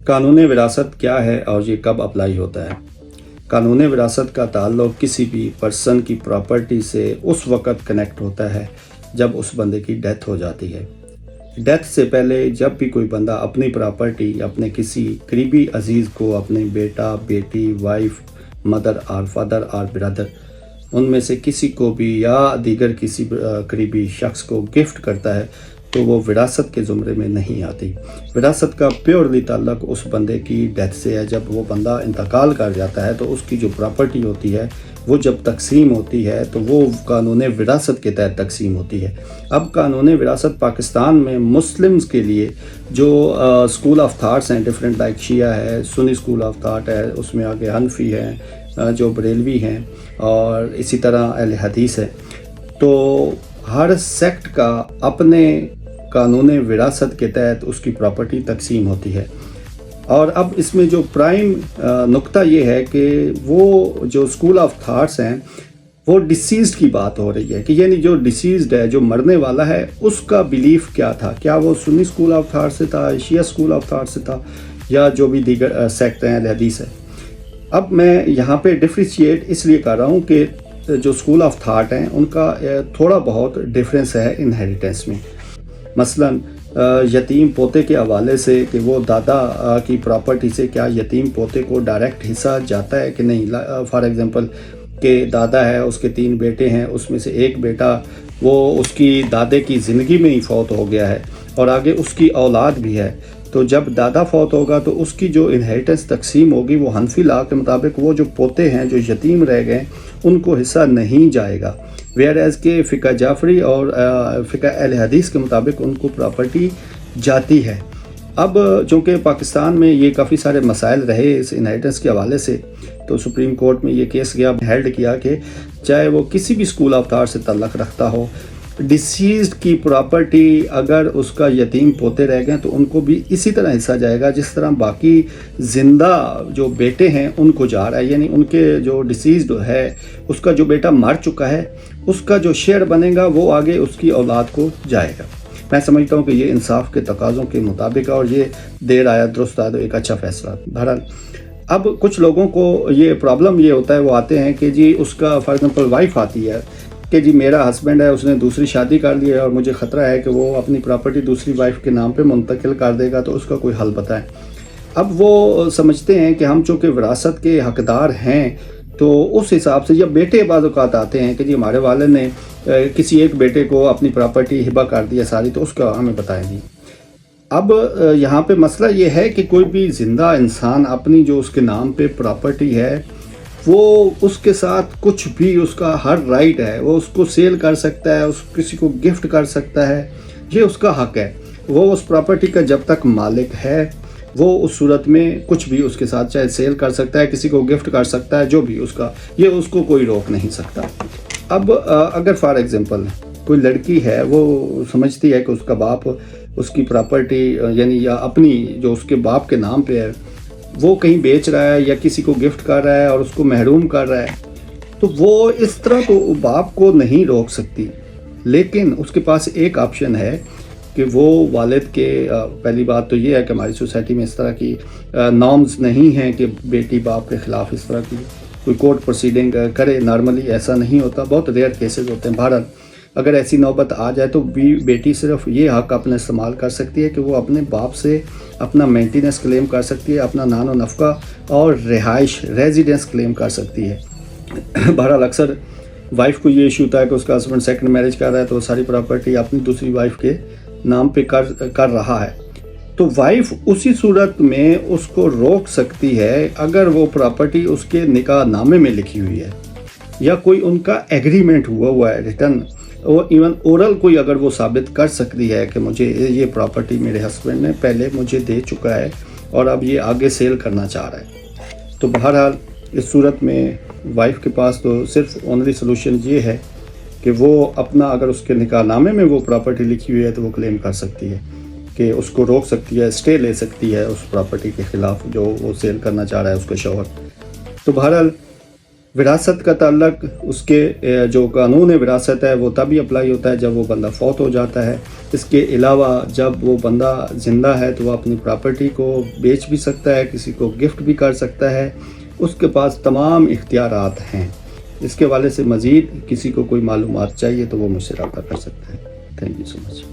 قانون وراثت کیا ہے اور یہ کب اپلائی ہوتا ہے؟ قانون وراثت کا تعلق کسی بھی پرسن کی پراپرٹی سے اس وقت کنیکٹ ہوتا ہے جب اس بندے کی ڈیتھ ہو جاتی ہے۔ ڈیتھ سے پہلے جب بھی کوئی بندہ اپنی پراپرٹی اپنے کسی قریبی عزیز کو، اپنے بیٹا، بیٹی، وائف، مدر اور فادر اور برادر، ان میں سے کسی کو بھی یا دیگر کسی قریبی شخص کو گفٹ کرتا ہے تو وہ وراثت کے زمرے میں نہیں آتی۔ وراثت کا پیورلی تعلق اس بندے کی ڈیتھ سے ہے۔ جب وہ بندہ انتقال کر جاتا ہے تو اس کی جو پراپرٹی ہوتی ہے وہ جب تقسیم ہوتی ہے تو وہ قانون وراثت کے تحت تقسیم ہوتی ہے۔ اب قانون وراثت پاکستان میں مسلمز کے لیے جو اسکول آف تھاٹس ہیں ڈیفرنٹ، لائک شیعہ ہے، سنی اسکول آف تھاٹ ہے، اس میں آگے حنفی ہیں، جو بریلوی ہیں، اور اسی طرح اہل حدیث ہے، تو ہر سیکٹ کا اپنے قانون وراثت کے تحت اس کی پراپرٹی تقسیم ہوتی ہے۔ اور اب اس میں جو پرائم نقطہ یہ ہے کہ وہ جو اسکول آف تھاٹس ہیں وہ ڈیسیزڈ کی بات ہو رہی ہے، کہ یعنی جو ڈیسیزڈ ہے، جو مرنے والا ہے، اس کا بلیف کیا تھا، کیا وہ سنی اسکول آف تھاٹ سے تھا، شیعہ اسکول آف تھاٹ سے تھا، یا جو بھی دیگر سیکٹ ہیں، اہل حدیث ہے۔ اب میں یہاں پہ ڈفریشیٹ اس لیے کر رہا ہوں کہ جو اسکول آف تھاٹ ہیں ان کا تھوڑا بہت ڈفرینس ہے انہیریٹنس میں۔ مثلاً یتیم پوتے کے حوالے سے کہ وہ دادا کی پراپرٹی سے کیا یتیم پوتے کو ڈائریکٹ حصہ جاتا ہے کہ نہیں۔ فار ایگزامپل کہ دادا ہے، اس کے 3 بیٹے ہیں، اس میں سے ایک بیٹا وہ اس کی دادے کی زندگی میں ہی فوت ہو گیا ہے اور آگے اس کی اولاد بھی ہے، تو جب دادا فوت ہوگا تو اس کی جو انہیریٹنس تقسیم ہوگی وہ حنفی لاء کے مطابق وہ جو پوتے ہیں جو یتیم رہ گئے ان کو حصہ نہیں جائے گا، ویئر ایز کہ فقہ جعفری اور فقہ اہل حدیث کے مطابق ان کو پراپرٹی جاتی ہے۔ اب چونکہ پاکستان میں یہ کافی سارے مسائل رہے اس انہیریٹنس کے حوالے سے، تو سپریم کورٹ میں یہ کیس گیا، ہیلڈ کیا کہ چاہے وہ کسی بھی اسکول آف تھاٹ سے تعلق رکھتا ہو، ڈیسیزڈ کی پراپرٹی اگر اس کا یتیم پوتے رہ گئے تو ان کو بھی اسی طرح حصہ جائے گا جس طرح باقی زندہ جو بیٹے ہیں ان کو جا رہا ہے، یعنی ان کے جو ڈیسیزڈ ہے اس کا جو بیٹا مر چکا ہے اس کا جو شیئر بنے گا وہ آگے اس کی اولاد کو جائے گا۔ میں سمجھتا ہوں کہ یہ انصاف کے تقاضوں کے مطابق ہے اور یہ دیر آیا درست آیا تو ایک اچھا فیصلہ۔ بہرحال اب کچھ لوگوں کو یہ پرابلم یہ ہوتا ہے، وہ آتے ہیں کہ جی اس کا فار ایگزامپل وائف آتی ہے کہ جی میرا ہسبینڈ ہے، اس نے دوسری شادی کر لی ہے اور مجھے خطرہ ہے کہ وہ اپنی پراپرٹی دوسری وائف کے نام پہ منتقل کر دے گا، تو اس کا کوئی حل بتائیں۔ اب وہ سمجھتے ہیں کہ ہم چونکہ وراثت کے حقدار ہیں تو اس حساب سے، جب بیٹے بعض اوقات آتے ہیں کہ جی ہمارے والد نے کسی ایک بیٹے کو اپنی پراپرٹی ہبہ کر دیا ساری، تو اس کا ہمیں بتائیں جی۔ اب یہاں پہ مسئلہ یہ ہے کہ کوئی بھی زندہ انسان اپنی جو اس کے نام پہ پراپرٹی ہے وہ اس کے ساتھ کچھ بھی، اس کا ہر رائٹ ہے، وہ اس کو سیل کر سکتا ہے، اس کسی کو گفٹ کر سکتا ہے، یہ اس کا حق ہے۔ وہ اس پراپرٹی کا جب تک مالک ہے وہ اس صورت میں کچھ بھی اس کے ساتھ چاہے سیل کر سکتا ہے، کسی کو گفٹ کر سکتا ہے، جو بھی اس کا، یہ اس کو کوئی روک نہیں سکتا۔ اب اگر فار ایگزامپل کوئی لڑکی ہے، وہ سمجھتی ہے کہ اس کا باپ اس کی پراپرٹی یعنی یا اپنی جو اس کے باپ کے نام پہ ہے وہ کہیں بیچ رہا ہے یا کسی کو گفٹ کر رہا ہے اور اس کو محروم کر رہا ہے، تو وہ اس طرح تو باپ کو نہیں روک سکتی، لیکن اس کے پاس ایک آپشن ہے کہ وہ والد کے، پہلی بات تو یہ ہے کہ ہماری سوسائٹی میں اس طرح کی نارمز نہیں ہیں کہ بیٹی باپ کے خلاف اس طرح کی کوئی کورٹ پروسیڈنگ کرے، نارملی ایسا نہیں ہوتا، بہت ریئر کیسز ہوتے ہیں۔ بہرحال اگر ایسی نوبت آ جائے تو بیٹی صرف یہ حق اپنا استعمال کر سکتی ہے کہ وہ اپنے باپ سے اپنا مینٹیننس کلیم کر سکتی ہے، اپنا نان و نفقہ اور رہائش ریزیڈنس کلیم کر سکتی ہے۔ بہرحال اکثر وائف کو یہ ایشو ہوتا ہے کہ اس کا ہسبینڈ سیکنڈ میرج کر رہا ہے تو وہ ساری پراپرٹی اپنی دوسری وائف کے نام پہ کر رہا ہے، تو وائف اسی صورت میں اس کو روک سکتی ہے اگر وہ پراپرٹی اس کے نکاح نامے میں لکھی ہوئی ہے یا کوئی ان کا ایگریمنٹ ہوا ہے ریٹن، اور ایون اورل کوئی اگر وہ ثابت کر سکتی ہے کہ مجھے یہ پراپرٹی میرے ہسبینڈ نے پہلے مجھے دے چکا ہے اور اب یہ آگے سیل کرنا چاہ رہا ہے، تو بہرحال اس صورت میں وائف کے پاس تو صرف اونلی سلوشن یہ ہے کہ وہ اپنا، اگر اس کے نکاح نامے میں وہ پراپرٹی لکھی ہوئی ہے تو وہ کلیم کر سکتی ہے، کہ اس کو روک سکتی ہے، اسٹے لے سکتی ہے اس پراپرٹی کے خلاف جو وہ سیل کرنا چاہ رہا ہے اس کا شوہر۔ تو بہرحال وراثت کا تعلق اس کے جو قانون وراثت ہے وہ تبھی اپلائی ہوتا ہے جب وہ بندہ فوت ہو جاتا ہے، اس کے علاوہ جب وہ بندہ زندہ ہے تو وہ اپنی پراپرٹی کو بیچ بھی سکتا ہے، کسی کو گفٹ بھی کر سکتا ہے، اس کے پاس تمام اختیارات ہیں۔ اس کے حوالے سے مزید کسی کو کوئی معلومات چاہیے تو وہ مجھ سے رابطہ کر سکتا ہے۔ Thank you so much.